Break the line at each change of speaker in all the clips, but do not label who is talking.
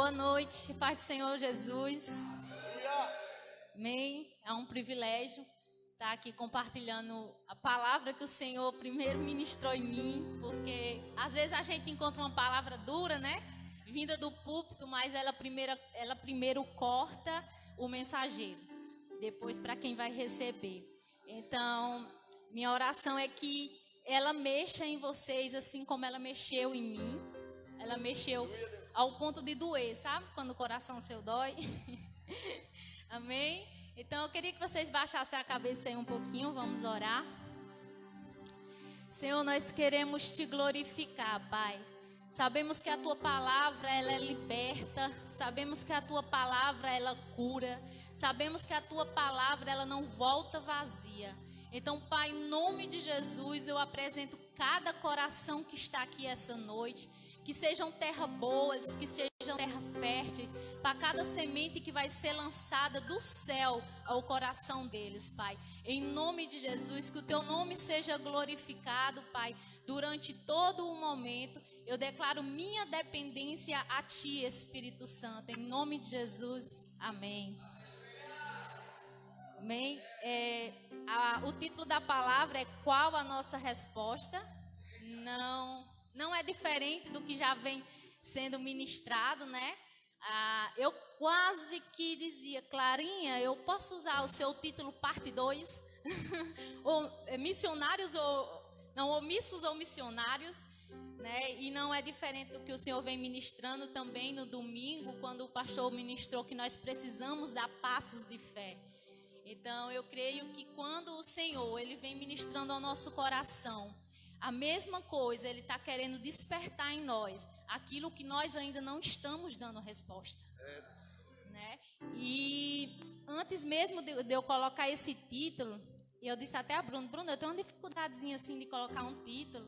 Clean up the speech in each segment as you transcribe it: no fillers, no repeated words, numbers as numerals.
Boa noite, paz do Senhor Jesus. Amém. É um privilégio estar aqui compartilhando a palavra que o Senhor primeiro ministrou em mim, porque às vezes a gente encontra uma palavra dura, né? Vinda do púlpito, mas ela primeiro corta o mensageiro, depois para quem vai receber. Então, minha oração é que ela mexa em vocês assim como ela mexeu em mim. Ela mexeu ao ponto de doer, sabe? Quando o coração seu dói. Amém? Então eu queria que vocês baixassem a cabeça aí um pouquinho, vamos orar. Senhor, nós queremos te glorificar, Pai. Sabemos que a tua palavra, ela é liberta. Sabemos que a tua palavra, ela cura. Sabemos que a tua palavra, ela não volta vazia. Então, Pai, em nome de Jesus, eu apresento cada coração que está aqui essa noite. Que sejam terras boas, que sejam terras férteis, para cada semente que vai ser lançada do céu ao coração deles, Pai. Em nome de Jesus, que o teu nome seja glorificado, Pai, durante todo o momento. Eu declaro minha dependência a Ti, Espírito Santo, em nome de Jesus, amém. Amém. O título da palavra é Qual a Nossa Resposta? Não é diferente do que já vem sendo ministrado, né? Eu quase que dizia, Clarinha, eu posso usar o seu título parte 2? Missionários omissos ou missionários, né? E não é diferente do que o Senhor vem ministrando também no domingo, quando o pastor ministrou que nós precisamos dar passos de fé. Então, eu creio que quando o Senhor, Ele vem ministrando ao nosso coração, a mesma coisa, Ele está querendo despertar em nós aquilo que nós ainda não estamos dando resposta. Né? E antes mesmo de eu colocar esse título, eu disse até a Bruno, eu tenho uma dificuldadezinha assim de colocar um título.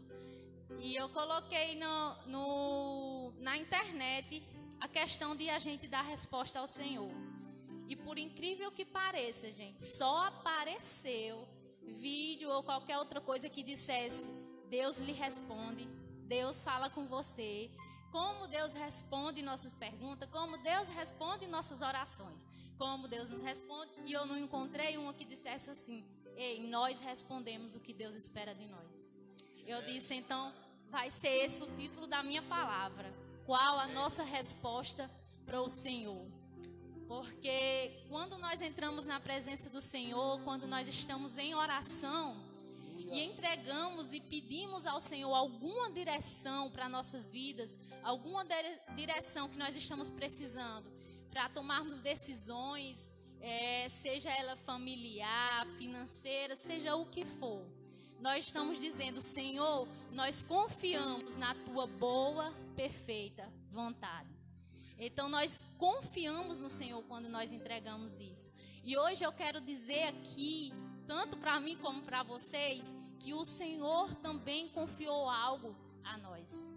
E eu coloquei na internet a questão de a gente dar resposta ao Senhor. E por incrível que pareça, gente, só apareceu vídeo ou qualquer outra coisa que dissesse Deus lhe responde, Deus fala com você, como Deus responde nossas perguntas, como Deus responde nossas orações, como Deus nos responde. E eu não encontrei uma que dissesse assim, ei, nós respondemos o que Deus espera de nós. Eu disse, então, vai ser esse o título da minha palavra. Qual a nossa resposta para o Senhor? Porque quando nós entramos na presença do Senhor, quando nós estamos em oração e entregamos e pedimos ao Senhor alguma direção para nossas vidas, alguma direção que nós estamos precisando para tomarmos decisões, seja ela familiar, financeira, seja o que for, nós estamos dizendo, Senhor, nós confiamos na tua boa, perfeita vontade. Então nós confiamos no Senhor quando nós entregamos isso. E hoje eu quero dizer aqui, tanto para mim como para vocês, que o Senhor também confiou algo a nós.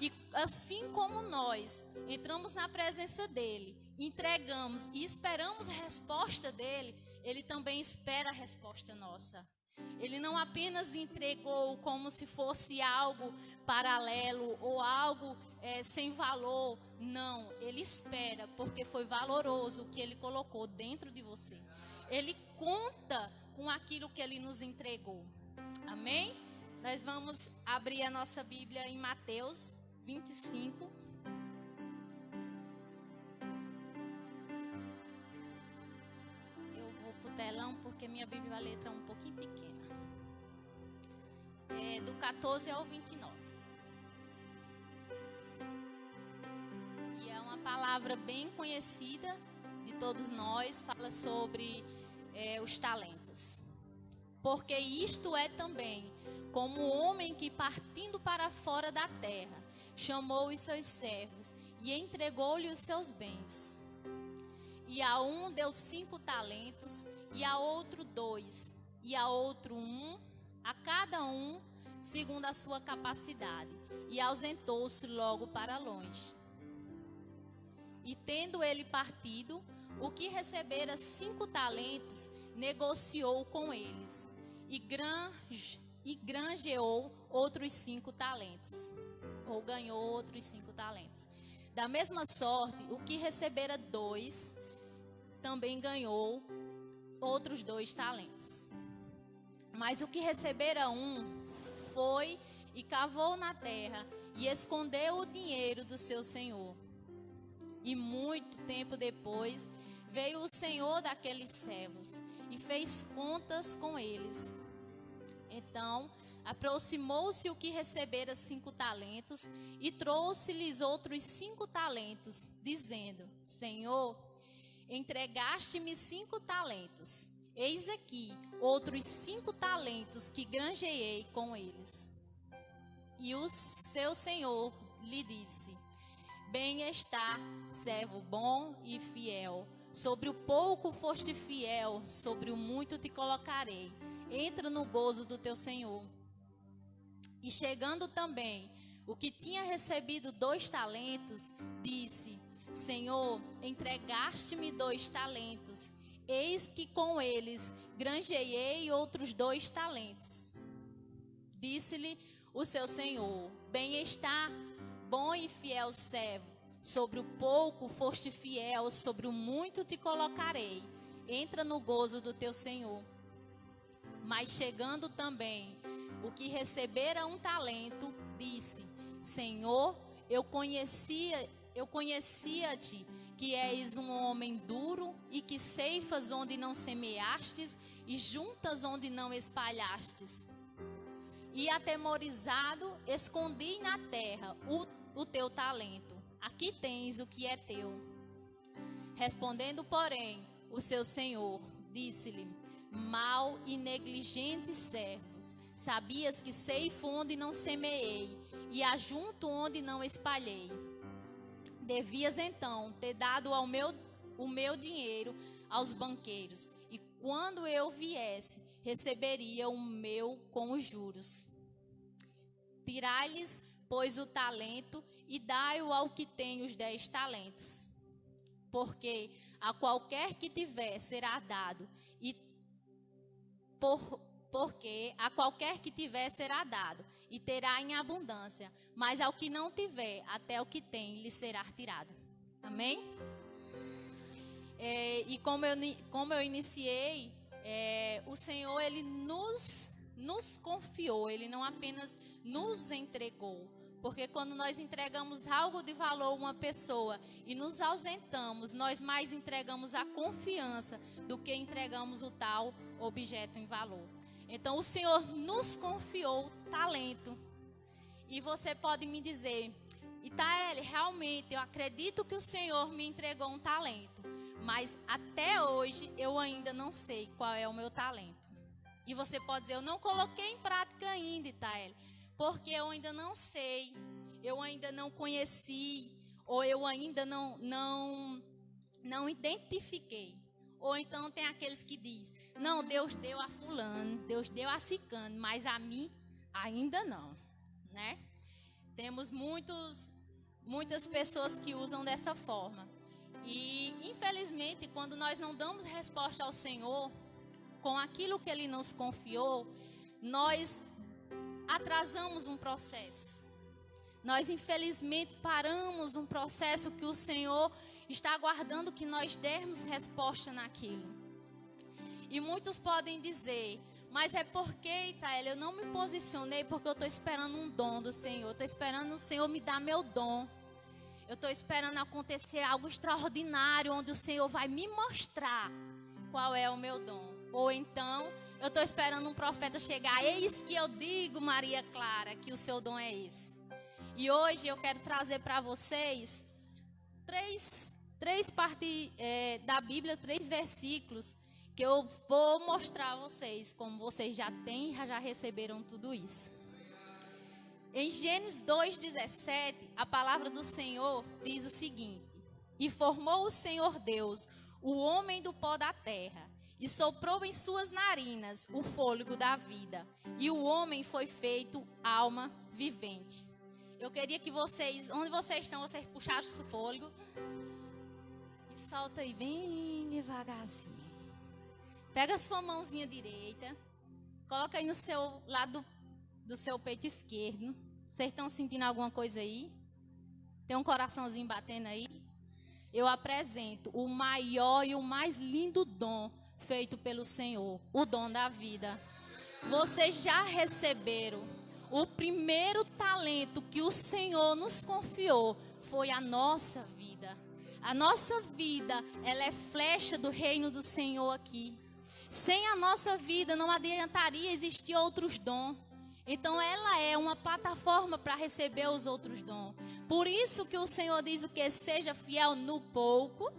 E assim como nós entramos na presença dEle, entregamos e esperamos a resposta dEle, Ele também espera a resposta nossa. Ele não apenas entregou como se fosse algo paralelo ou algo sem valor. Não, Ele espera porque foi valoroso o que Ele colocou dentro de você. Ele conta com aquilo que Ele nos entregou. Amém? Nós vamos abrir a nossa Bíblia em Mateus 25. Eu vou pro telão porque minha Bíblia, a letra é um pouquinho pequena. Do 14 ao 29. E é uma palavra bem conhecida de todos nós, fala sobre os talentos. Porque isto é também como o homem que partindo para fora da terra, chamou os seus servos e entregou-lhe os seus bens. E a um deu 5 talentos, e a outro 2, e a outro 1, a cada um segundo a sua capacidade, e ausentou-se logo para longe. E tendo ele partido, o que recebera 5 talentos, negociou com eles, e granjeou outros 5 talentos, ou ganhou outros 5 talentos. Da mesma sorte, o que recebera 2, também ganhou outros 2 talentos. Mas o que recebera 1, foi e cavou na terra e escondeu o dinheiro do seu senhor. E muito tempo depois, veio o senhor daqueles servos e fez contas com eles. Então, aproximou-se o que recebera 5 talentos e trouxe-lhes outros 5 talentos, dizendo: Senhor, entregaste-me 5 talentos. Eis aqui outros 5 talentos que granjeei com eles. E o seu senhor lhe disse: Bem está, servo bom e fiel. Sobre o pouco foste fiel, sobre o muito te colocarei. Entra no gozo do teu senhor. E chegando também o que tinha recebido 2 talentos, disse: Senhor, entregaste-me 2 talentos. Eis que com eles granjeei outros 2 talentos. Disse-lhe o seu senhor: Bem está, bom e fiel servo. Sobre o pouco foste fiel, sobre o muito te colocarei. Entra no gozo do teu senhor. Mas chegando também o que recebera 1 talento, disse: Senhor, eu conhecia-te, que és um homem duro e que ceifas onde não semeastes e juntas onde não espalhastes. E atemorizado, escondi na terra o teu talento. Aqui tens o que é teu. Respondendo, porém, o seu senhor disse-lhe: Mau e negligentes servos, sabias que ceifo onde não semeei e ajunto onde não espalhei. Devias então ter dado o meu dinheiro aos banqueiros, e quando eu viesse, receberia o meu com os juros. Tirai-lhes, pois, o talento e dai-o ao que tem os 10 talentos. Porque a qualquer que tiver será dado, porque a qualquer que tiver será dado, e terá em abundância, mas ao que não tiver, até o que tem lhe será tirado. Amém? E como eu iniciei, o Senhor, Ele nos confiou, Ele não apenas nos entregou. Porque quando nós entregamos algo de valor a uma pessoa e nos ausentamos, nós mais entregamos a confiança do que entregamos o tal objeto em valor. Então o Senhor nos confiou talento. E você pode me dizer: Itaeli, realmente eu acredito que o Senhor me entregou um talento, mas até hoje eu ainda não sei qual é o meu talento. E você pode dizer: eu não coloquei em prática ainda, Itaeli, porque eu ainda não sei, eu ainda não conheci, ou eu ainda não identifiquei. Ou então tem aqueles que dizem: não, Deus deu a fulano, Deus deu a ciclano, mas a mim ainda não, né? Temos muitas pessoas que usam dessa forma. E infelizmente, quando nós não damos resposta ao Senhor com aquilo que Ele nos confiou, nós atrasamos um processo. Nós infelizmente paramos um processo que o Senhor está aguardando que nós dermos resposta naquilo. E muitos podem dizer: mas é porque, Itaeli, eu não me posicionei porque eu estou esperando um dom do Senhor. Estou esperando o Senhor me dar meu dom. Eu estou esperando acontecer algo extraordinário, onde o Senhor vai me mostrar qual é o meu dom. Ou então, eu estou esperando um profeta chegar: eis que eu digo, Maria Clara, que o seu dom é esse. E hoje eu quero trazer para vocês três partes da Bíblia, 3 versículos, que eu vou mostrar a vocês como vocês já têm, já receberam tudo isso. Em Gênesis 2:17, a palavra do Senhor diz o seguinte: e formou o Senhor Deus o homem do pó da terra, e soprou em suas narinas o fôlego da vida, e o homem foi feito alma vivente. Eu queria que vocês, onde vocês estão, vocês puxassem o fôlego e solta aí bem devagarzinho. Pega a sua mãozinha direita, coloca aí no seu lado do seu peito esquerdo. Vocês estão sentindo alguma coisa aí? Tem um coraçãozinho batendo aí? Eu apresento o maior e o mais lindo dom feito pelo Senhor, o dom da vida. Vocês já receberam o primeiro talento que o Senhor nos confiou, foi a nossa vida. A nossa vida, ela é flecha do reino do Senhor aqui. Sem a nossa vida não adiantaria existir outros dons. Então ela é uma plataforma para receber os outros dons. Por isso que o Senhor diz o que? Seja fiel no pouco,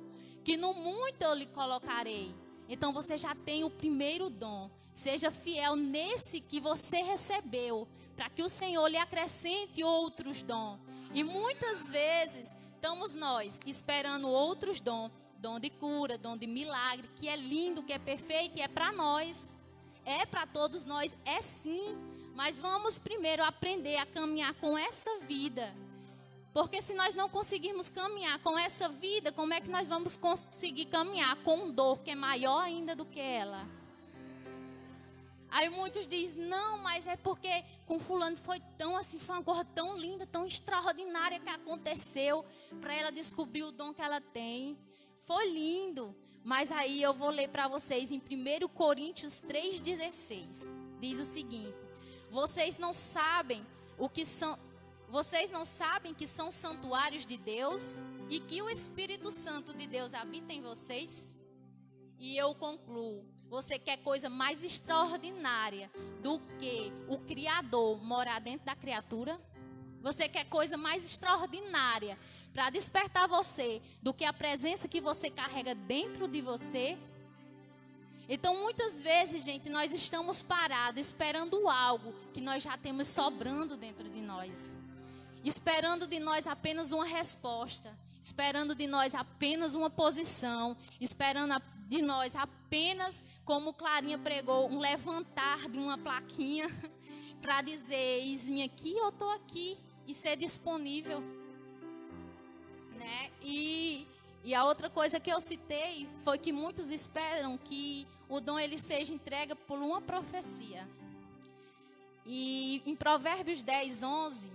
que no muito eu lhe colocarei. Então você já tem o primeiro dom. Seja fiel nesse que você recebeu, para que o Senhor lhe acrescente outros dons. E muitas vezes estamos nós esperando outros dons. Dom de cura, dom de milagre, que é lindo, que é perfeito e é para nós. É para todos nós, é sim. Mas vamos primeiro aprender a caminhar com essa vida. Porque se nós não conseguirmos caminhar com essa vida, como é que nós vamos conseguir caminhar com um dor que é maior ainda do que ela? Aí muitos dizem, não, mas é porque com fulano foi tão assim, foi uma coisa tão linda, tão extraordinária que aconteceu para ela descobrir o dom que ela tem. Foi lindo. Mas aí eu vou ler para vocês em 1 Coríntios 3,16. Diz o seguinte: Vocês não sabem que são santuários de Deus e que o Espírito Santo de Deus habita em vocês? E eu concluo: você quer coisa mais extraordinária do que o Criador morar dentro da criatura? Você quer coisa mais extraordinária para despertar você do que a presença que você carrega dentro de você? Então, muitas vezes, gente, nós estamos parados esperando algo que nós já temos sobrando dentro de nós. Esperando de nós apenas uma resposta. Esperando de nós apenas uma posição. Esperando de nós apenas, como Clarinha pregou, um levantar de uma plaquinha para dizer, eis-me aqui, eu estou aqui. E ser disponível, né? E a outra coisa que eu citei foi que muitos esperam que o dom ele seja entregue por uma profecia. E em Provérbios 10:11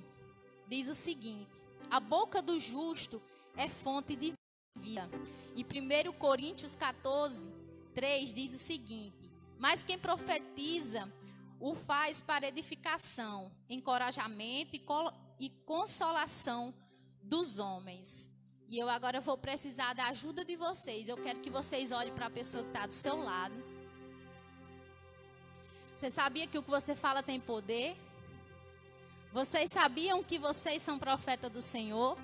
diz o seguinte: a boca do justo é fonte de vida. E 1 Coríntios 14:3 diz o seguinte: mas quem profetiza o faz para edificação, encorajamento e consolação dos homens. E eu agora vou precisar da ajuda de vocês. Eu quero que vocês olhem para a pessoa que está do seu lado. Você sabia que o que você fala tem poder? Vocês sabiam que vocês são profeta do Senhor?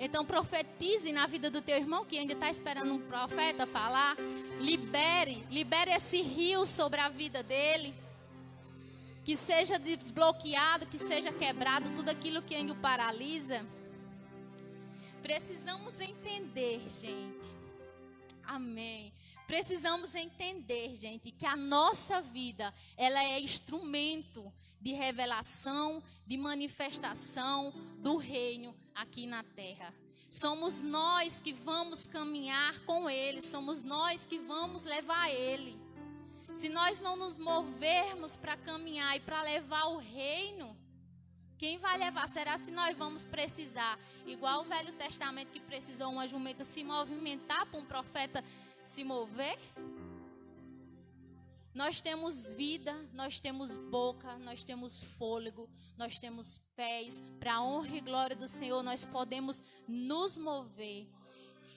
Então profetize na vida do teu irmão que ainda está esperando um profeta falar. Libere esse rio sobre a vida dele. Que seja desbloqueado, que seja quebrado tudo aquilo que ainda o paralisa. Precisamos entender, gente. Amém. Precisamos entender, gente, que a nossa vida, ela é instrumento de revelação, de manifestação do reino aqui na terra. Somos nós que vamos caminhar com Ele, somos nós que vamos levar Ele. Se nós não nos movermos para caminhar e para levar o reino, quem vai levar? Será se nós vamos precisar, igual o Velho Testamento que precisou uma jumenta se movimentar para um profeta se mover? Nós temos vida, nós temos boca, nós temos fôlego, nós temos pés. Para a honra e glória do Senhor, nós podemos nos mover.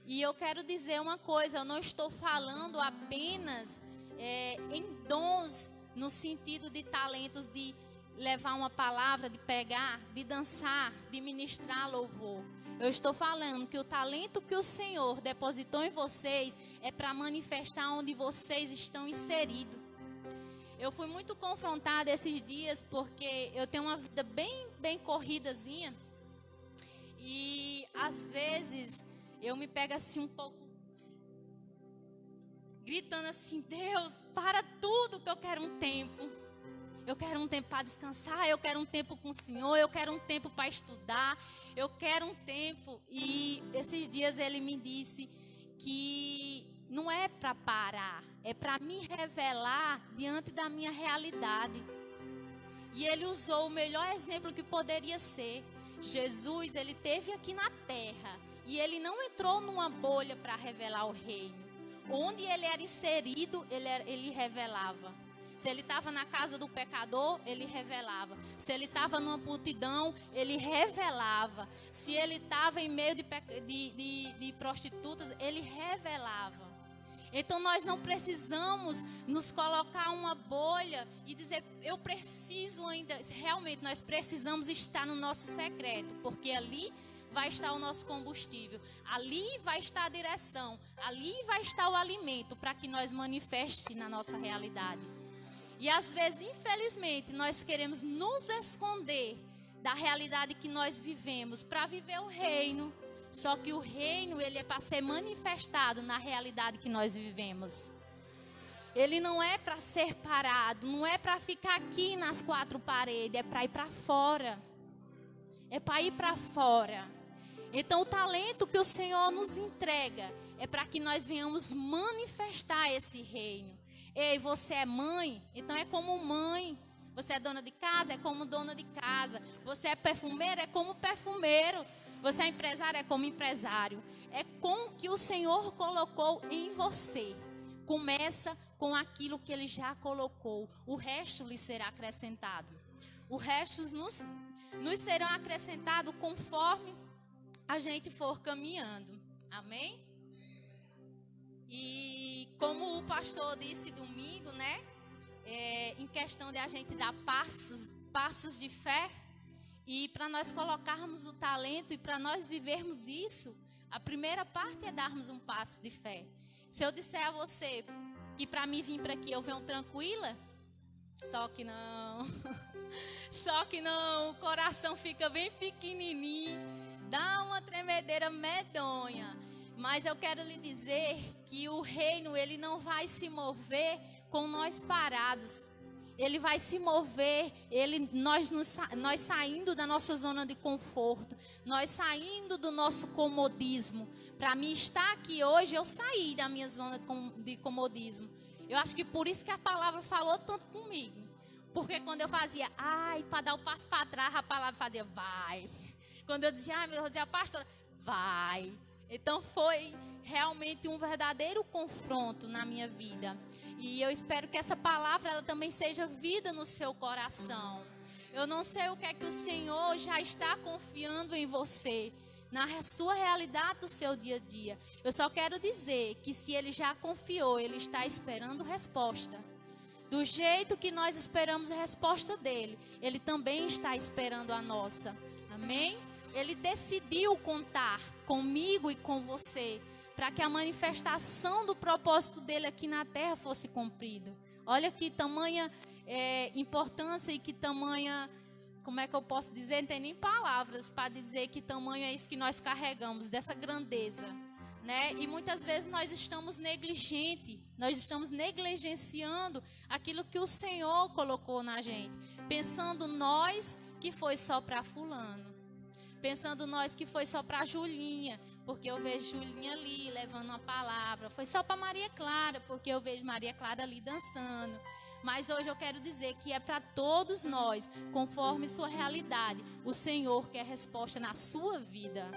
E eu quero dizer uma coisa, eu não estou falando apenas em dons, no sentido de talentos de levar uma palavra, de pregar, de dançar, de ministrar louvor. Eu estou falando que o talento que o Senhor depositou em vocês é para manifestar onde vocês estão inseridos. Eu fui muito confrontada esses dias porque eu tenho uma vida bem corridazinha. E às vezes eu me pego assim um pouco gritando assim: Deus, para tudo que eu quero um tempo. Eu quero um tempo para descansar, eu quero um tempo com o Senhor, eu quero um tempo para estudar, eu quero um tempo. E esses dias ele me disse que não é para parar, é para me revelar diante da minha realidade. E ele usou o melhor exemplo que poderia ser, Jesus, ele esteve aqui na terra e ele não entrou numa bolha para revelar o reino. Onde ele era inserido, ele revelava. Se ele estava na casa do pecador, ele revelava. Se ele estava numa multidão, ele revelava. Se ele estava em meio de prostitutas, ele revelava. Então nós não precisamos nos colocar uma bolha e dizer, eu preciso ainda. Realmente nós precisamos estar no nosso secreto, porque ali vai estar o nosso combustível, ali vai estar a direção, ali vai estar o alimento para que nós manifeste na nossa realidade. E às vezes, infelizmente, nós queremos nos esconder da realidade que nós vivemos para viver o reino. Só que o reino, ele é para ser manifestado na realidade que nós vivemos. Ele não é para ser parado, não é para ficar aqui nas quatro paredes, é para ir para fora. É para ir para fora. Então o talento que o Senhor nos entrega é para que nós venhamos manifestar esse reino. Ei, você é mãe? Então é como mãe. Você é dona de casa? É como dona de casa. Você é perfumeiro? É como perfumeiro. Você é empresário? É como empresário. É com o que o Senhor colocou em você. Começa com aquilo que Ele já colocou. O resto lhe será acrescentado. O resto nos serão acrescentados conforme a gente for caminhando. Amém? E como o pastor disse domingo, né? Em questão de a gente dar passos de fé. E para nós colocarmos o talento e para nós vivermos isso, a primeira parte é darmos um passo de fé. Se eu disser a você que para mim vir para aqui eu venho tranquila, só que não. Só que não, o coração fica bem pequenininho, dá uma tremedeira medonha. Mas eu quero lhe dizer que o reino, ele não vai se mover com nós parados. Ele vai se mover, nós saindo da nossa zona de conforto, nós saindo do nosso comodismo. Para mim estar aqui hoje, eu saí da minha zona de comodismo. Eu acho que por isso que a palavra falou tanto comigo. Porque quando eu fazia, para dar o passo para trás, a palavra fazia, vai. Quando eu dizia, meu Deus, eu dizia, pastora, vai. Então foi realmente um verdadeiro confronto na minha vida. E eu espero que essa palavra ela também seja vida no seu coração. Eu não sei o que é que o Senhor já está confiando em você, na sua realidade do seu dia a dia. Eu só quero dizer que se Ele já confiou, Ele está esperando resposta. Do jeito que nós esperamos a resposta dEle, Ele também está esperando a nossa. Amém? Ele decidiu contar comigo e com você, para que a manifestação do propósito dele aqui na terra fosse cumprida. Olha que tamanha importância e que tamanha, como é que eu posso dizer? Não tem nem palavras para dizer que tamanho é isso que nós carregamos, dessa grandeza, né? E muitas vezes nós estamos negligenciando aquilo que o Senhor colocou na gente, pensando nós que foi só para fulano. Pensando nós que foi só para Julinha, porque eu vejo Julinha ali levando uma palavra. Foi só para Maria Clara, porque eu vejo Maria Clara ali dançando. Mas hoje eu quero dizer que é para todos nós, conforme sua realidade. O Senhor quer resposta na sua vida.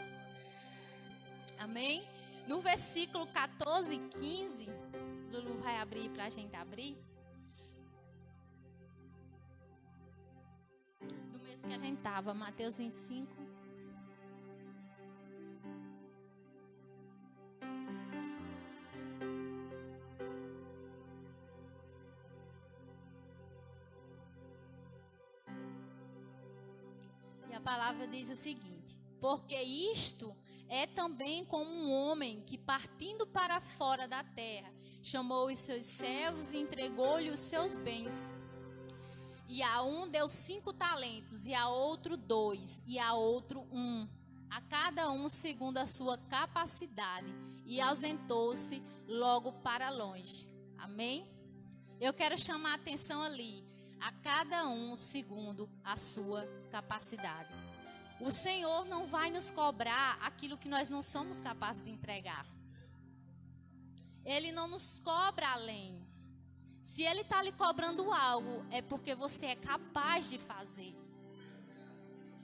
Amém? No versículo 14 e 15, Lulu vai abrir para a gente abrir. Do mesmo que a gente estava, Mateus 25. A palavra diz o seguinte: porque isto é também como um homem que, partindo para fora da terra, chamou os seus servos e entregou-lhe os seus bens. E a um deu 5 talentos, e a outro 2, e a outro 1, a cada um segundo a sua capacidade, e ausentou-se logo para longe. Amém? Eu quero chamar a atenção ali. A cada um segundo a sua capacidade. O Senhor não vai nos cobrar aquilo que nós não somos capazes de entregar. Ele não nos cobra além. Se Ele está lhe cobrando algo, é porque você é capaz de fazer.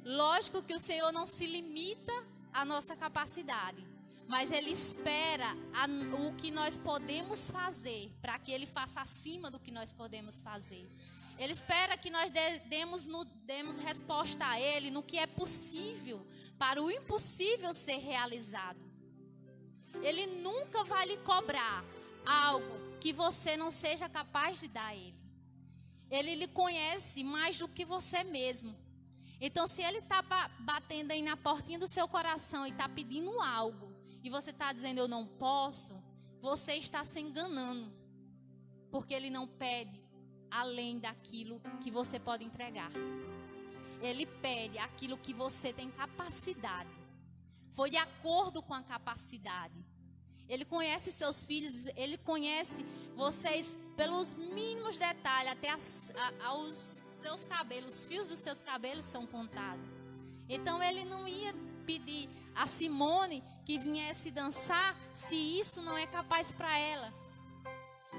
Lógico que o Senhor não se limita à nossa capacidade, mas Ele espera o que nós podemos fazer, para que Ele faça acima do que nós podemos fazer. Ele espera que nós demos resposta a Ele no que é possível, para o impossível ser realizado. Ele nunca vai lhe cobrar algo que você não seja capaz de dar a Ele. Ele lhe conhece mais do que você mesmo. Então, se Ele está batendo aí na portinha do seu coração e está pedindo algo, e você está dizendo, eu não posso, você está se enganando. Porque Ele não pede além daquilo que você pode entregar. Ele pede aquilo que você tem capacidade. Foi de acordo com a capacidade. Ele conhece seus filhos, Ele conhece vocês pelos mínimos detalhes, até aos seus cabelos, os fios dos seus cabelos são contados. Então Ele não ia pedir a Simone que viesse dançar se isso não é capaz para ela.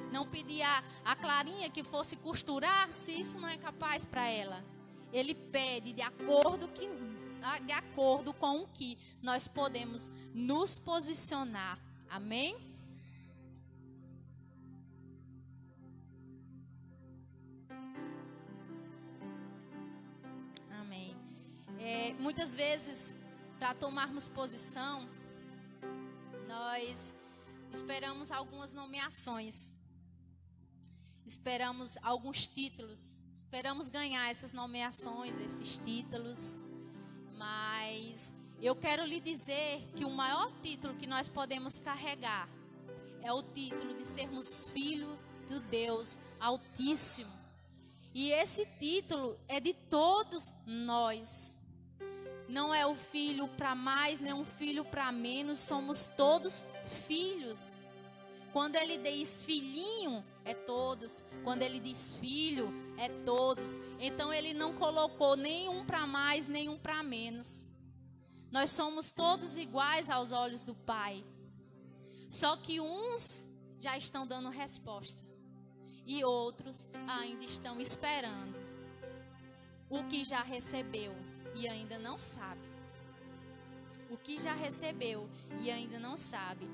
Não pedir a Clarinha que fosse costurar se isso não é capaz para ela. Ele pede de acordo com o que nós podemos nos posicionar. Amém? Amém. Muitas vezes, para tomarmos posição, nós esperamos algumas nomeações. Esperamos alguns títulos. Esperamos ganhar essas nomeações, esses títulos. Mas eu quero lhe dizer que o maior título que nós podemos carregar é o título de sermos filhos do Deus Altíssimo. E esse título é de todos nós. Não é o filho para mais, nem um filho para menos. Somos todos filhos. Quando Ele diz filhinho, é todos. Quando Ele diz filho, é todos. Então Ele não colocou nenhum para mais, nenhum para menos. Nós somos todos iguais aos olhos do Pai. Só que uns já estão dando resposta. E outros ainda estão esperando o que já recebeu e ainda não sabe. O que já recebeu e ainda não sabe.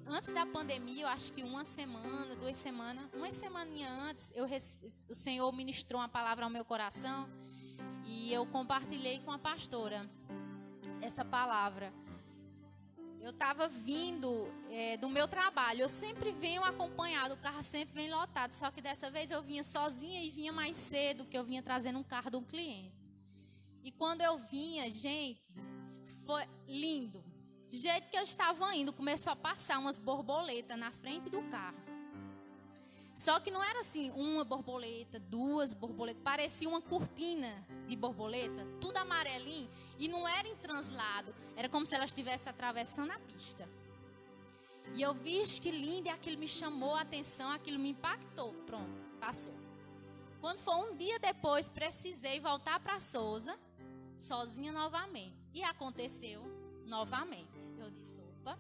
Antes da pandemia, eu acho que uma semana, 2 semanas, uma semaninha antes, o Senhor ministrou uma palavra ao meu coração e eu compartilhei com a pastora essa palavra. Eu estava vindo do meu trabalho, eu sempre venho acompanhado, o carro sempre vem lotado, só que dessa vez eu vinha sozinha e vinha mais cedo, que eu vinha trazendo um carro de um cliente. E quando eu vinha, gente, foi lindo. Do jeito que eu estava indo, começou a passar umas borboletas na frente do carro. Só que não era assim, uma borboleta, 2 borboletas. Parecia uma cortina de borboleta, tudo amarelinho. E não era em translado, era como se ela estivesse atravessando a pista. E eu vi que lindo, e aquilo me chamou a atenção, aquilo me impactou. Pronto, passou. Quando foi um dia depois, precisei voltar para Souza, sozinha novamente. E aconteceu novamente. Eu disse, opa,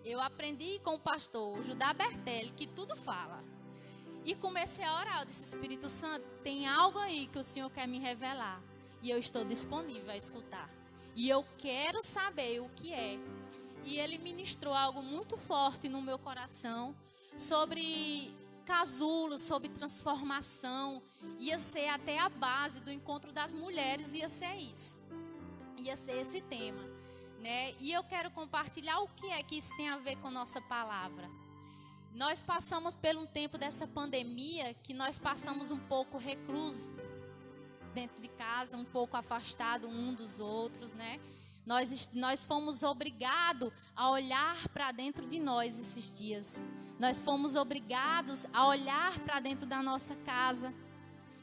eu aprendi com o pastor Judá Bertelli que tudo fala. E comecei a orar, eu disse, Espírito Santo, tem algo aí que o Senhor quer me revelar. E eu estou disponível a escutar. E eu quero saber o que é. E ele ministrou algo muito forte no meu coração sobre casulo, sobre transformação. Ia ser até a base do encontro das mulheres, ia ser isso. Ia ser esse tema, né? E eu quero compartilhar o que é que isso tem a ver com nossa palavra. Nós passamos por um tempo dessa pandemia que nós passamos um pouco recluso dentro de casa, um pouco afastado um dos outros, né? Nós fomos obrigados a olhar para dentro de nós esses dias. Nós fomos obrigados a olhar para dentro da nossa casa.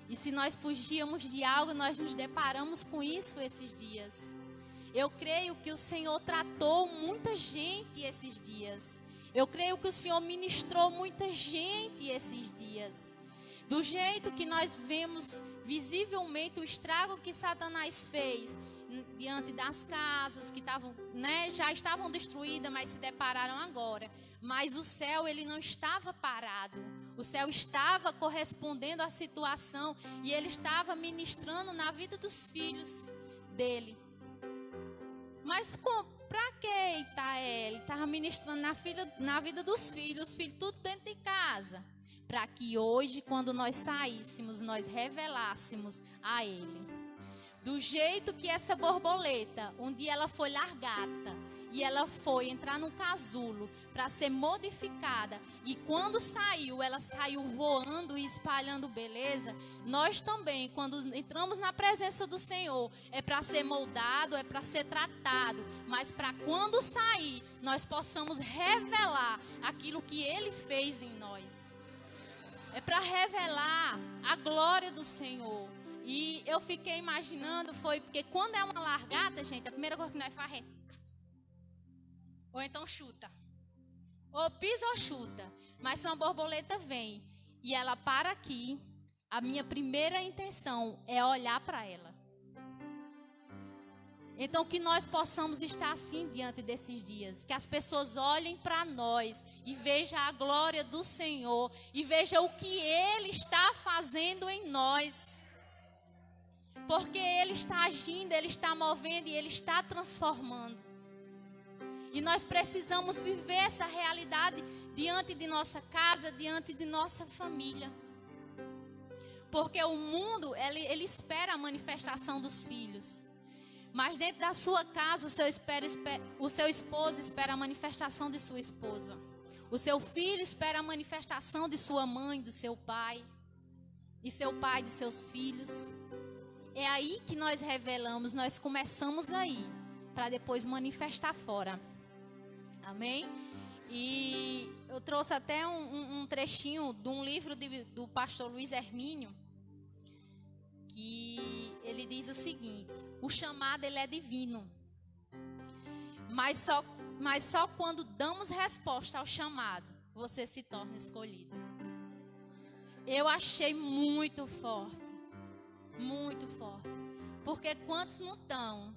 E se nós fugíamos de algo, nós nos deparamos com isso esses dias. Eu creio que o Senhor tratou muita gente esses dias. Eu creio que o Senhor ministrou muita gente esses dias. Do jeito que nós vemos visivelmente o estrago que Satanás fez diante das casas que estavam, né, já estavam destruídas, mas se depararam agora. Mas o céu, ele não estava parado. O céu estava correspondendo à situação e ele estava ministrando na vida dos filhos dele. Mas para que ele estava ministrando na vida dos filhos, os filhos tudo dentro de casa? Para que hoje, quando nós saíssemos, nós revelássemos a ele. Do jeito que essa borboleta, um dia ela foi largada e ela foi entrar num casulo para ser modificada. E quando saiu, ela saiu voando e espalhando beleza. Nós também, quando entramos na presença do Senhor, é para ser moldado, é para ser tratado. Mas para quando sair, nós possamos revelar aquilo que Ele fez em nós. É para revelar a glória do Senhor. E eu fiquei imaginando, porque quando é uma largata, gente, a primeira coisa que nós fazemos é... Ou então chuta. Ou pisa ou chuta. Mas se uma borboleta vem e ela para aqui, a minha primeira intenção é olhar para ela. Então que nós possamos estar assim diante desses dias. Que as pessoas olhem para nós e vejam a glória do Senhor. E vejam o que Ele está fazendo em nós. Porque Ele está agindo, Ele está movendo e Ele está transformando. E nós precisamos viver essa realidade diante de nossa casa, diante de nossa família. Porque o mundo, ele espera a manifestação dos filhos. Mas dentro da sua casa, o seu esposo espera a manifestação de sua esposa. O seu filho espera a manifestação de sua mãe, do seu pai. E seu pai de seus filhos. É aí que nós revelamos, nós começamos aí, para depois manifestar fora. Amém? E eu trouxe até um trechinho de um livro do pastor Luiz Hermínio, que ele diz o seguinte: o chamado ele é divino, mas só quando damos resposta ao chamado, você se torna escolhido. Eu achei muito forte, porque quantos não estão,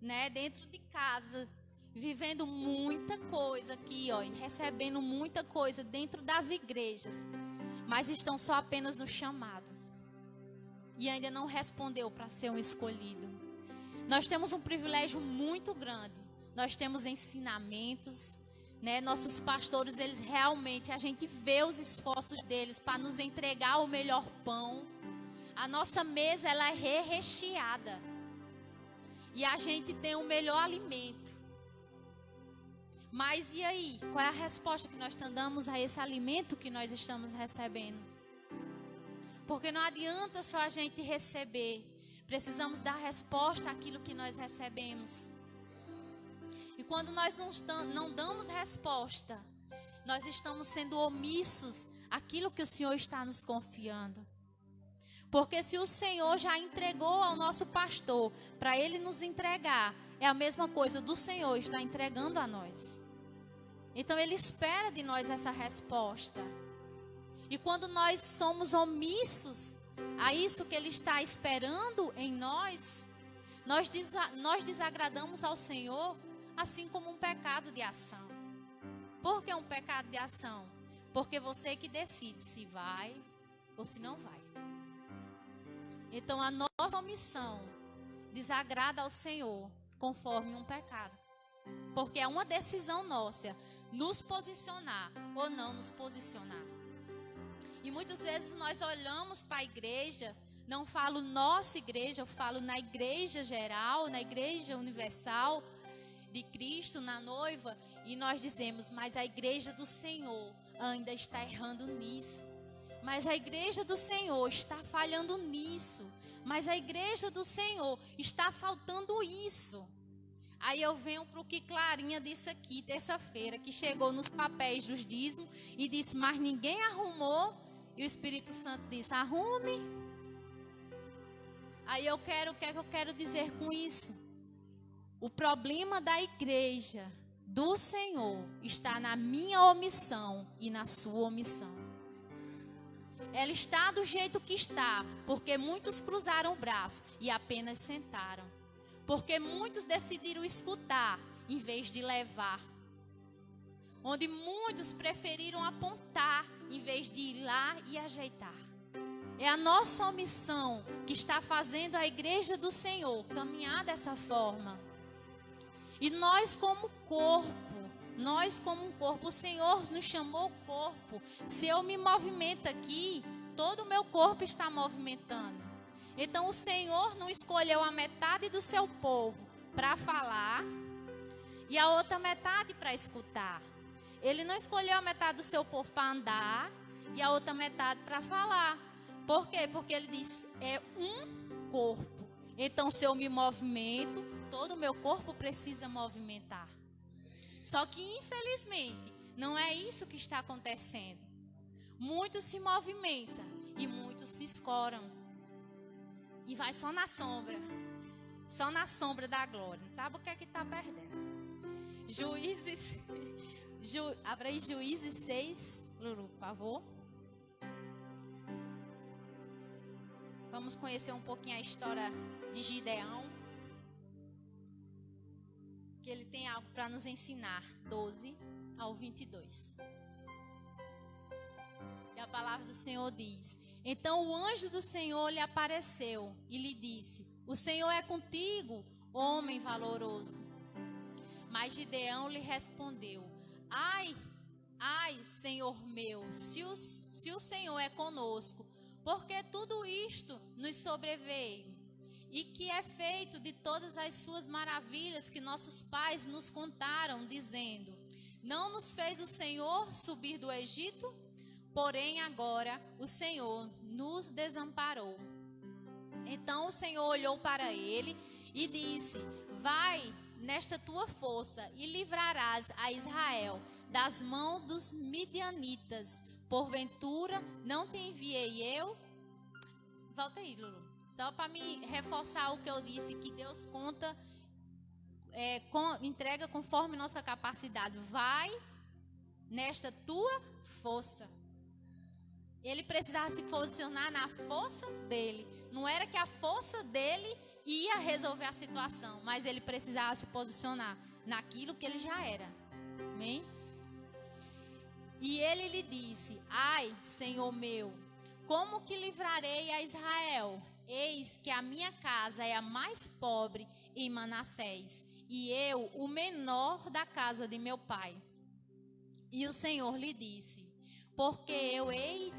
né, dentro de casa, vivendo muita coisa aqui, ó, recebendo muita coisa dentro das igrejas, mas estão só apenas no chamado e ainda não respondeu para ser um escolhido. Nós temos um privilégio muito grande. Nós temos ensinamentos, né? Nossos pastores, eles realmente, a gente vê os esforços deles para nos entregar o melhor pão. A nossa mesa, ela é recheada e a gente tem o melhor alimento. Mas e aí? Qual é a resposta que nós damos a esse alimento que nós estamos recebendo? Porque não adianta só a gente receber. Precisamos dar resposta àquilo que nós recebemos. E quando nós não damos resposta, nós estamos sendo omissos àquilo que o Senhor está nos confiando. Porque se o Senhor já entregou ao nosso pastor para ele nos entregar, é a mesma coisa do Senhor estar entregando a nós. Então Ele espera de nós essa resposta. E quando nós somos omissos a isso que Ele está esperando em nós, nós desagradamos ao Senhor, assim como um pecado de ação. Por que um pecado de ação? Porque você que decide se vai ou se não vai. Então a nossa omissão desagrada ao Senhor conforme um pecado. Porque é uma decisão nossa nos posicionar ou não nos posicionar. E muitas vezes nós olhamos para a igreja, não falo nossa igreja, eu falo na igreja geral, na igreja universal de Cristo, na noiva, e nós dizemos, mas a igreja do Senhor ainda está errando nisso. Mas a igreja do Senhor está falhando nisso. Mas a igreja do Senhor está faltando isso. Aí eu venho para o que Clarinha disse aqui, terça-feira, que chegou nos papéis dos dízimos e disse, mas ninguém arrumou. E o Espírito Santo disse, arrume. Aí o que eu quero dizer com isso? O problema da igreja do Senhor está na minha omissão e na sua omissão. Ela está do jeito que está, porque muitos cruzaram o braço e apenas sentaram. Porque muitos decidiram escutar em vez de levar. Onde muitos preferiram apontar em vez de ir lá e ajeitar. É a nossa omissão que está fazendo a igreja do Senhor caminhar dessa forma. E nós como corpo, o Senhor nos chamou corpo. Se eu me movimento aqui, todo o meu corpo está movimentando. Então o Senhor não escolheu a metade do seu povo para falar e a outra metade para escutar. Ele não escolheu a metade do seu povo para andar e a outra metade para falar. Por quê? Porque ele diz, é um corpo. Então se eu me movimento, todo o meu corpo precisa movimentar. Só que infelizmente não é isso que está acontecendo. Muitos se movimentam e muitos se escoram. E vai só na sombra da glória. Não sabe o que é que está perdendo. Abra aí Juízes 6, Lulu, por favor. Vamos conhecer um pouquinho a história de Gideão. Que ele tem algo para nos ensinar. 12 ao 22. E a palavra do Senhor diz: Então o anjo do Senhor lhe apareceu e lhe disse: O Senhor é contigo, homem valoroso. Mas Gideão lhe respondeu: Ai, Senhor meu, se o Senhor é conosco, porque tudo isto nos sobreveio? E que é feito de todas as suas maravilhas que nossos pais nos contaram, dizendo: Não nos fez o Senhor subir do Egito? Porém agora o Senhor nos desamparou. Então o Senhor olhou para ele e disse: Vai nesta tua força e livrarás a Israel das mãos dos midianitas. Porventura não te enviei eu? Volta aí, Lulu. Só para me reforçar o que eu disse, que Deus entrega conforme nossa capacidade. Vai nesta tua força. Ele precisava se posicionar na força dele. Não era que a força dele ia resolver a situação, mas ele precisava se posicionar naquilo que ele já era. Amém? E ele lhe disse: Ai, Senhor meu, como que livrarei a Israel? Eis que a minha casa é a mais pobre em Manassés, e eu o menor da casa de meu pai. E o Senhor lhe disse: Porque eu hei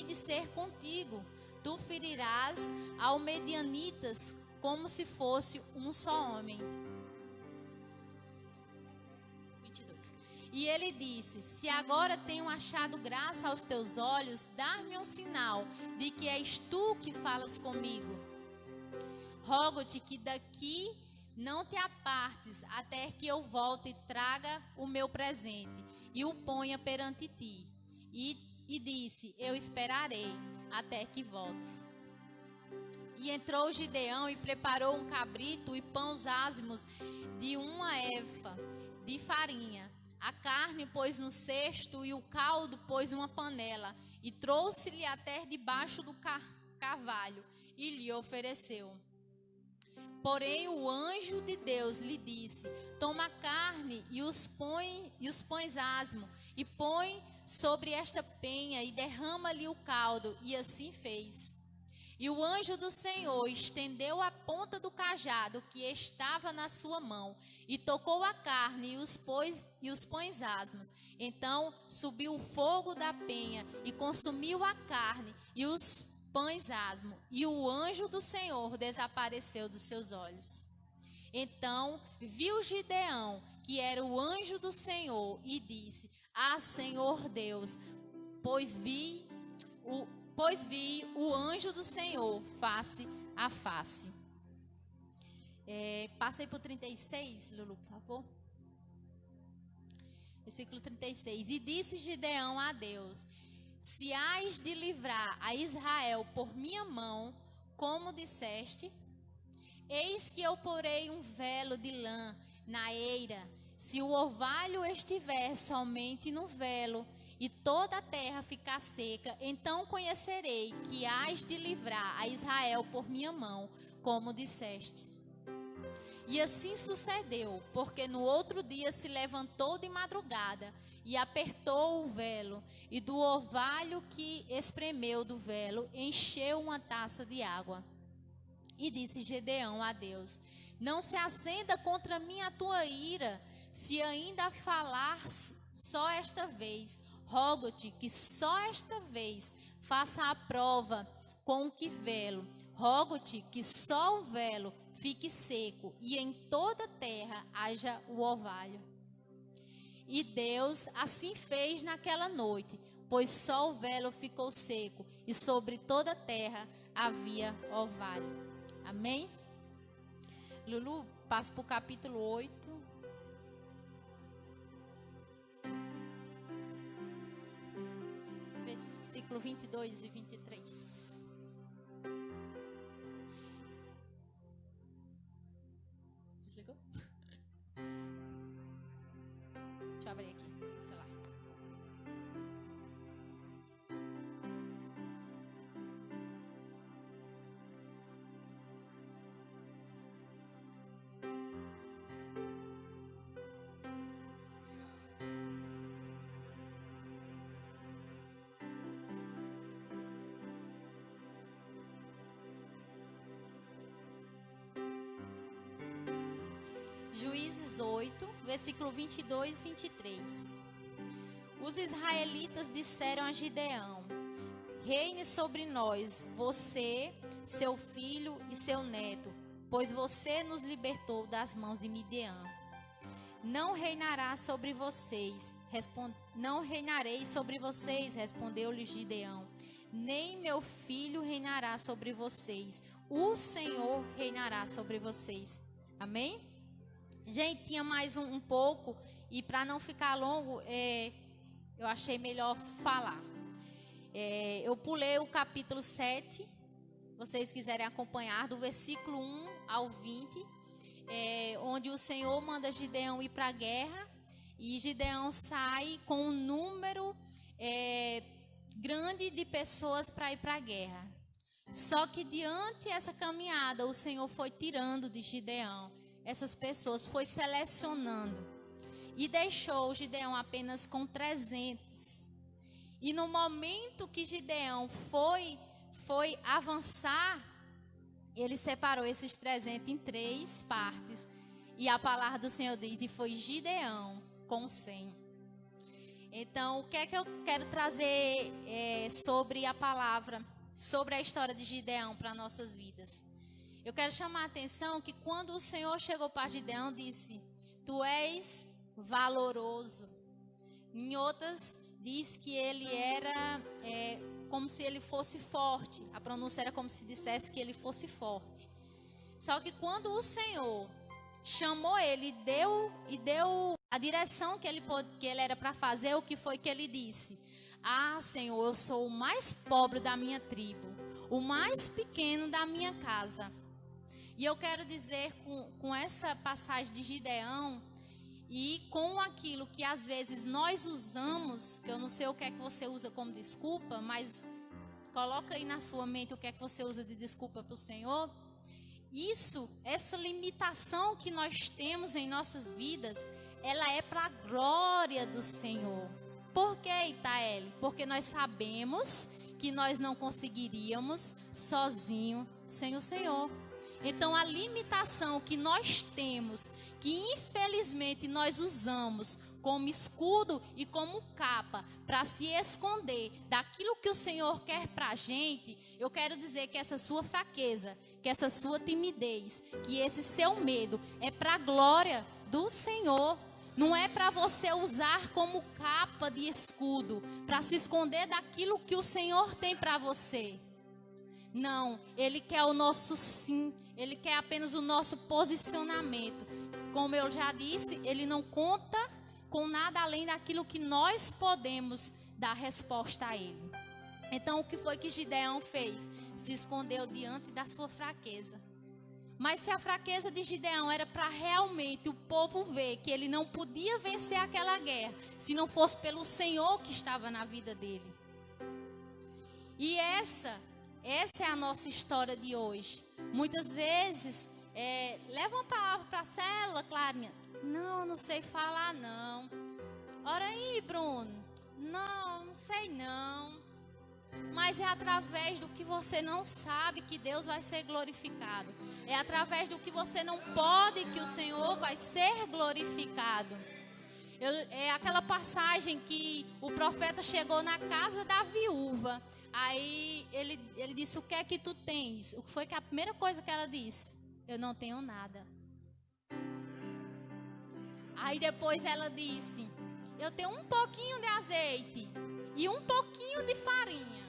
de ser contigo, tu ferirás ao medianitas como se fosse um só homem. 22. E ele disse: Se agora tenho achado graça aos teus olhos, dá-me um sinal de que és tu que falas comigo. Rogo-te que daqui não te apartes até que eu volte e traga o meu presente e o ponha perante ti. E disse: Eu esperarei até que voltes. E entrou Gideão e preparou um cabrito e pães ázimos de uma efa de farinha. A carne pôs no cesto e o caldo pôs numa panela. E trouxe-lhe até debaixo do carvalho e lhe ofereceu. Porém o anjo de Deus lhe disse: Toma a carne e os pães ázimos e põe sobre esta penha e derrama-lhe o caldo. E assim fez. E o anjo do Senhor estendeu a ponta do cajado que estava na sua mão e tocou a carne e os pães ázimos. Então subiu o fogo da penha e consumiu a carne e os pães ázimos, e o anjo do Senhor desapareceu dos seus olhos. Então viu Gideão que era o anjo do Senhor e disse: Ah, Senhor Deus, pois vi o anjo do Senhor face a face. Passei por 36, Lulu, por favor. Versículo 36. E disse Gideão a Deus: Se hás de livrar a Israel por minha mão, como disseste, eis que eu porei um velo de lã na eira. Se o orvalho estiver somente no velo e toda a terra ficar seca, então conhecerei que hás de livrar a Israel por minha mão, como disseste. E assim sucedeu, porque no outro dia se levantou de madrugada e apertou o velo, e do orvalho que espremeu do velo, encheu uma taça de água. E disse Gedeão a Deus: não se acenda contra mim a tua ira, se ainda falar só esta vez. Rogo-te que só esta vez faça a prova com que velo. Rogo-te que só o velo fique seco, e em toda a terra haja o orvalho. E Deus assim fez naquela noite, pois só o velo ficou seco, e sobre toda a terra havia orvalho. Amém? Lulu, passa para o capítulo 8. Versículo 22 e 23. Desligou? Deixa eu abrir aqui, sei lá. Juízes 8, versículo 22 e 23. Os israelitas disseram a Gideão: reine sobre nós, você, seu filho e seu neto, pois você nos libertou das mãos de Midian. Não reinará sobre vocês, não reinarei sobre vocês, respondeu-lhe Gideão. Nem meu filho reinará sobre vocês, o Senhor reinará sobre vocês. Amém? Gente, tinha mais um pouco, e para não ficar longo, eu achei melhor falar. Eu pulei o capítulo 7, se vocês quiserem acompanhar, do versículo 1 ao 20, onde o Senhor manda Gideão ir para a guerra, e Gideão sai com um número grande de pessoas para ir para a guerra. Só que diante dessa caminhada, o Senhor foi tirando de Gideão essas pessoas, foi selecionando, e deixou Gideão apenas com 300. E no momento que Gideão foi avançar, ele separou esses 300 em 3 partes. E a palavra do Senhor diz: e foi Gideão com 100. Então, o que é que eu quero trazer sobre a palavra, sobre a história de Gideão para nossas vidas? Eu quero chamar a atenção que quando o Senhor chegou para Gideão, disse: tu és valoroso. Em outras, diz que ele era como se ele fosse forte. A pronúncia era como se dissesse que ele fosse forte. Só que quando o Senhor chamou ele e deu a direção que ele era para fazer, o que foi que ele disse? Ah, Senhor, eu sou o mais pobre da minha tribo, o mais pequeno da minha casa. E eu quero dizer com essa passagem de Gideão, e com aquilo que às vezes nós usamos, que eu não sei o que é que você usa como desculpa, mas coloca aí na sua mente o que é que você usa de desculpa para o Senhor. Essa limitação que nós temos em nossas vidas, ela é para a glória do Senhor. Por que, Itaeli? Porque nós sabemos que nós não conseguiríamos sozinho sem o Senhor. Então a limitação que nós temos, que infelizmente nós usamos como escudo e como capa para se esconder daquilo que o Senhor quer para a gente, eu quero dizer que essa sua fraqueza, que essa sua timidez, que esse seu medo é para a glória do Senhor. Não é para você usar como capa de escudo, para se esconder daquilo que o Senhor tem para você. Não, Ele quer o nosso sim, Ele quer apenas o nosso posicionamento. Como eu já disse, Ele não conta com nada além daquilo que nós podemos dar resposta a Ele. Então, o que foi que Gideão fez? Se escondeu diante da sua fraqueza. Mas se a fraqueza de Gideão era para realmente o povo ver que ele não podia vencer aquela guerra, se não fosse pelo Senhor que estava na vida dele. E essa é a nossa história de hoje. Muitas vezes leva uma palavra para a célula, Clarinha. Não sei falar não. Ora aí, Bruno. Não sei não. Mas é através do que você não sabe que Deus vai ser glorificado. É através do que você não pode que o Senhor vai ser glorificado. É aquela passagem que o profeta chegou na casa da viúva. Aí ele disse: o que é que tu tens? O que foi que a primeira coisa que ela disse? Eu não tenho nada. Aí depois ela disse: eu tenho um pouquinho de azeite e um pouquinho de farinha.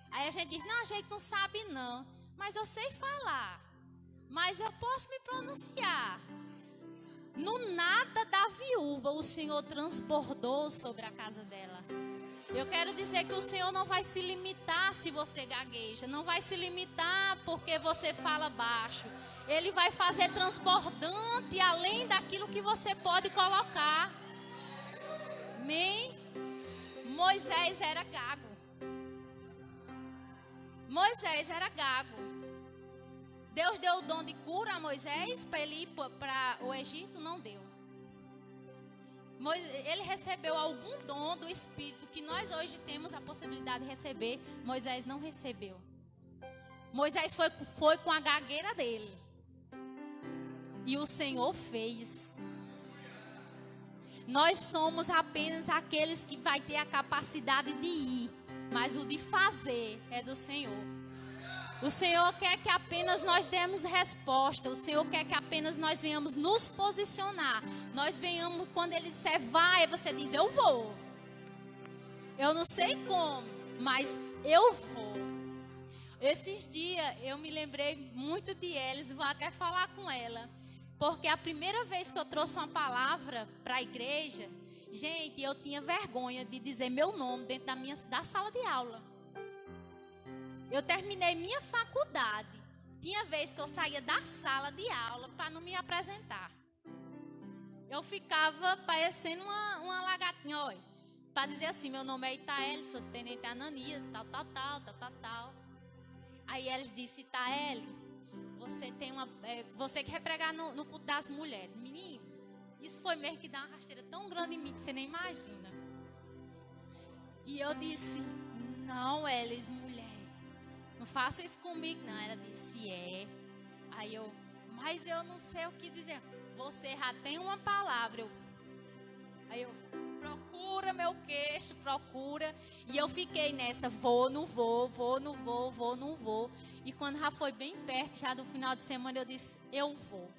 Aí a gente diz: não, a gente não sabe não, mas eu sei falar, mas eu posso me pronunciar. No nada da viúva, o Senhor transbordou sobre a casa dela. Eu quero dizer que o Senhor não vai se limitar se você gagueja, não vai se limitar porque você fala baixo. Ele vai fazer transbordante além daquilo que você pode colocar. Amém? Moisés era gago. Moisés era gago. Deus deu o dom de cura a Moisés para ele ir para o Egito? Não deu. Ele recebeu algum dom do Espírito que nós hoje temos a possibilidade de receber. Moisés não recebeu. Moisés foi com a gagueira dele. E o Senhor fez. Nós somos apenas aqueles que vai ter a capacidade de ir, mas o de fazer é do Senhor. O Senhor quer que apenas nós demos resposta. O Senhor quer que apenas nós venhamos nos posicionar. Nós venhamos, quando Ele disser vai, você diz: eu vou. Eu não sei como, mas eu vou. Esses dias eu me lembrei muito de Elis, vou até falar com ela. Porque a primeira vez que eu trouxe uma palavra para a igreja, gente, eu tinha vergonha de dizer meu nome dentro da sala de aula. Eu terminei minha faculdade. Tinha vez que eu saía da sala de aula para não me apresentar. Eu ficava parecendo uma lagartinha, olha. Para dizer assim: meu nome é Itaeli, sou tenente Ananias, tal. Aí eles disse: Itaeli, você quer pregar no culto das mulheres. Menino, isso foi mesmo que dá uma rasteira tão grande em mim que você nem imagina. E eu disse: não, Elis, mulher, não faça isso comigo não. Ela disse: é. Aí mas eu não sei o que dizer. Você já tem uma palavra. Aí eu: procura meu queixo, procura. E eu fiquei nessa: vou, não vou, vou, não vou, vou, não vou. E quando já foi bem perto, já do final de semana, eu disse: eu vou.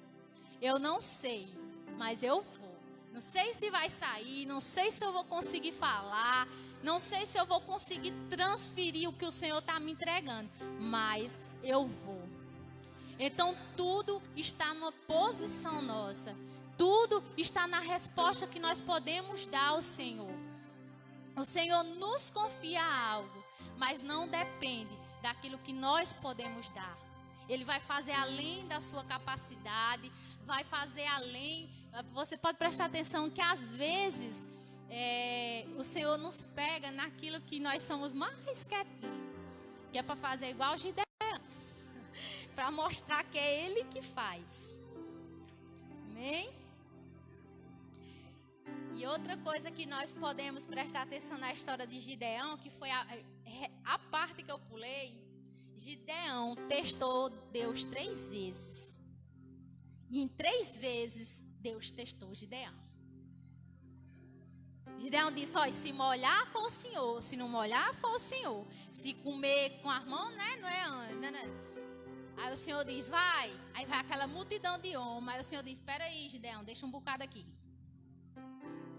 Eu não sei, mas eu vou. Não sei se vai sair, não sei se eu vou conseguir falar, não sei se eu vou conseguir transferir o que o Senhor está me entregando, mas eu vou. Então tudo está numa posição nossa. Tudo está na resposta que nós podemos dar ao Senhor. O Senhor nos confia algo, mas não depende daquilo que nós podemos dar. Ele vai fazer além da sua capacidade, vai fazer além. Você pode prestar atenção que às vezes o Senhor nos pega naquilo que nós somos mais quietinhos, que é para fazer igual Gideão, para mostrar que é Ele que faz. Amém? E outra coisa que nós podemos prestar atenção na história de Gideão, que foi a parte que eu pulei. Gideão testou Deus 3 vezes. E em 3 vezes Deus testou Gideão. Gideão disse: olha, se molhar for o Senhor, se não molhar for o Senhor. Se comer com as mãos, né, não é. Aí o Senhor diz: vai. Aí vai aquela multidão de homens. Aí o Senhor diz: espera aí, Gideão, deixa um bocado aqui.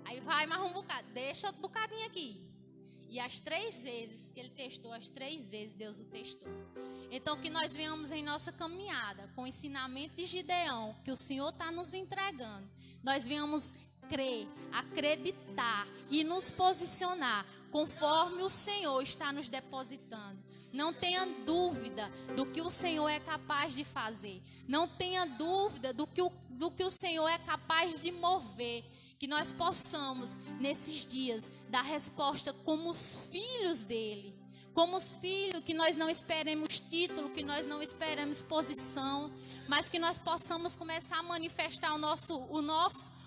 Aí vai mais um bocado, deixa outro bocadinho aqui. E as 3 vezes que ele testou, as 3 vezes Deus o testou. Então que nós venhamos em nossa caminhada com o ensinamento de Gideão, que o Senhor está nos entregando. Nós venhamos crer, acreditar e nos posicionar conforme o Senhor está nos depositando. Não tenha dúvida do que o Senhor é capaz de fazer. Não tenha dúvida do que o Senhor é capaz de mover. Que nós possamos, nesses dias, dar resposta como os filhos dele. Como os filhos, que nós não esperemos título, que nós não esperemos posição, mas que nós possamos começar a manifestar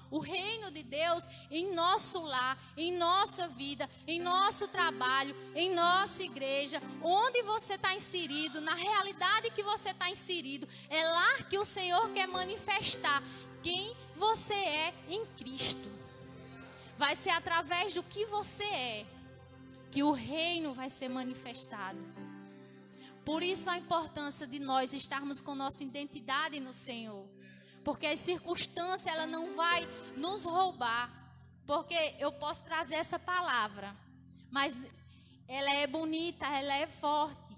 o reino de Deus em nosso lar, em nossa vida, em nosso trabalho, em nossa igreja, onde você está inserido, na realidade que você está inserido. É lá que o Senhor quer manifestar quem você é em Cristo. Vai ser através do que você é que o reino vai ser manifestado. Por isso a importância de nós estarmos com nossa identidade no Senhor. Porque as circunstâncias, ela não vai nos roubar. Porque eu posso trazer essa palavra, mas ela é bonita, ela é forte.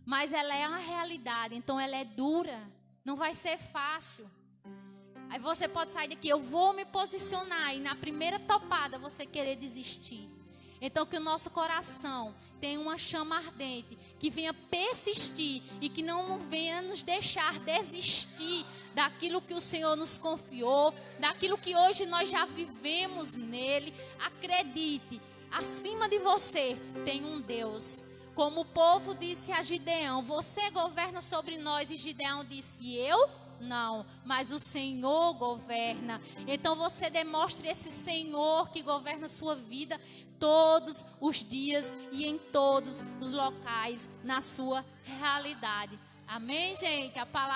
Mas ela é uma realidade, então ela é dura. Não vai ser fácil. Aí você pode sair daqui, eu vou me posicionar, e na primeira topada você querer desistir. Então que o nosso coração tenha uma chama ardente, que venha persistir e que não venha nos deixar desistir daquilo que o Senhor nos confiou, daquilo que hoje nós já vivemos nele. Acredite, acima de você tem um Deus. Como o povo disse a Gideão, você governa sobre nós, e Gideão disse, eu não, mas o Senhor governa. Então você demonstre esse Senhor que governa a sua vida todos os dias e em todos os locais, na sua realidade. Amém, gente? A palavra